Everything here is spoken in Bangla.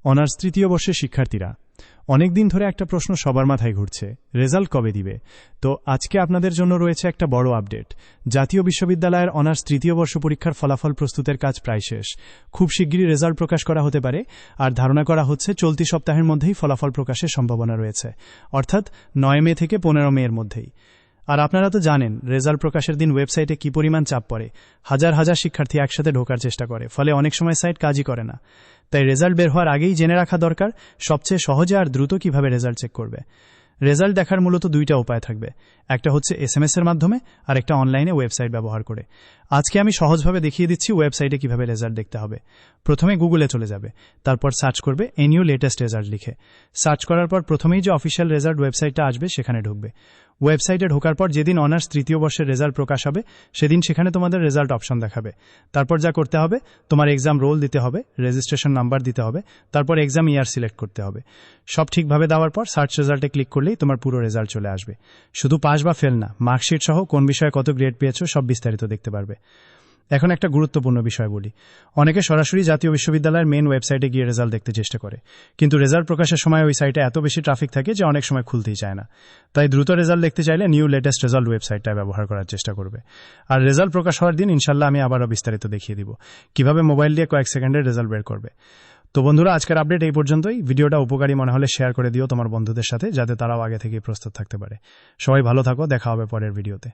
অনার্স তৃতীয় বর্ষের শিক্ষার্থীরা, অনেকদিন ধরে একটা প্রশ্ন সবার মাথায় ঘুরছে, রেজাল্ট কবে দিবে? তো আজকে আপনাদের জন্য রয়েছে একটা বড় আপডেট। জাতীয় বিশ্ববিদ্যালয়ের অনার্স তৃতীয় বর্ষ পরীক্ষার ফলাফল প্রস্তুতের কাজ প্রায় শেষ। খুব শিগগিরই রেজাল্ট প্রকাশ করা হতে পারে, আর ধারণা করা হচ্ছে চলতি সপ্তাহের মধ্যেই ফলাফল প্রকাশের সম্ভাবনা রয়েছে, অর্থাৎ 9 মে থেকে 15 মে এর মধ্যেই। আর আপনারা তো জানেন, রেজাল্ট প্রকাশের দিন ওয়েবসাইটে কি পরিমাণ চাপ পড়ে। হাজার হাজার শিক্ষার্থী একসাথে ঢোকার চেষ্টা করে, ফলে অনেক সময় সাইট কাজই করে না। তাই রেজাল্ট বের হওয়ার আগেই জেনে রাখা দরকার সবচেয়ে সহজে আর দ্রুত কিভাবে রেজাল্ট চেক করবে। রেজাল্ট দেখার মূলত দুইটা উপায় থাকবে, একটা হচ্ছে SMS এর মাধ্যমে, আর একটা অনলাইনে ওয়েবসাইট ব্যবহার করে। আজকে আমি সহজভাবে দেখিয়ে দিচ্ছি ওয়েবসাইটে কিভাবে রেজাল্ট দেখতে হবে। প্রথমে গুগলে চলে যাবে, তারপর সার্চ করবে এনইউ লেটেস্ট রেজাল্ট লিখে। সার্চ করার পর প্রথমেই যে অফিসিয়াল রেজাল্ট ওয়েবসাইটটা আসবে সেখানে ঢুকবে। ওয়েবসাইটে ঢোকার পর যেদিন অনার্স তৃতীয় বর্ষের রেজাল্ট প্রকাশ হবে সেদিন সেখানে তোমাদের রেজাল্ট অপশন দেখাবে। তারপর যা করতে হবে, তোমার এক্সাম রোল দিতে হবে, রেজিস্ট্রেশন নাম্বার দিতে হবে, তারপর এক্সাম ইয়ার সিলেক্ট করতে হবে। সব ঠিকভাবে দেওয়ার পর সার্চ রেজাল্টে ক্লিক করলেই তোমার পুরো রেজাল্ট চলে আসবে। শুধু পাস বা ফেল না, মার্কশিট সহ কোন বিষয়ে কত গ্রেড পেয়েছো সব বিস্তারিত দেখতে পারবে। এখন একটা গুরুত্বপূর্ণ বিষয় বলি। অনেকে সরাসরি জাতীয় বিশ্ববিদ্যালয়ের মেন ওয়েবসাইটে গিয়ে রেজাল্ট দেখতে চেষ্টা করে, কিন্তু রেজাল্ট প্রকাশের সময় ওই সাইটে এত বেশি ট্রাফিক থাকে যে অনেক সময় খুলতেই চায় না। তাই দ্রুত রেজাল্ট দেখতে চাইলে নিউ লেটেস্ট রেজাল্ট ওয়েবসাইটটা ব্যবহার করার চেষ্টা করবে। আর রেজাল্ট প্রকাশ হওয়ার দিন ইনশাল্লাহ আমি আবারও বিস্তারিত দেখিয়ে দিব কিভাবে মোবাইল দিয়ে কয়েক সেকেন্ডের রেজাল্ট বের করবে। তো বন্ধুরা, আজকের আপডেট এই পর্যন্তই। ভিডিওটা উপকারী মনে হলে শেয়ার করে দিও তোমার বন্ধুদের সাথে, যাতে তারাও আগে থেকেই প্রস্তুত থাকতে পারে। সবাই ভালো থাকো, দেখা হবে পরের ভিডিওতে।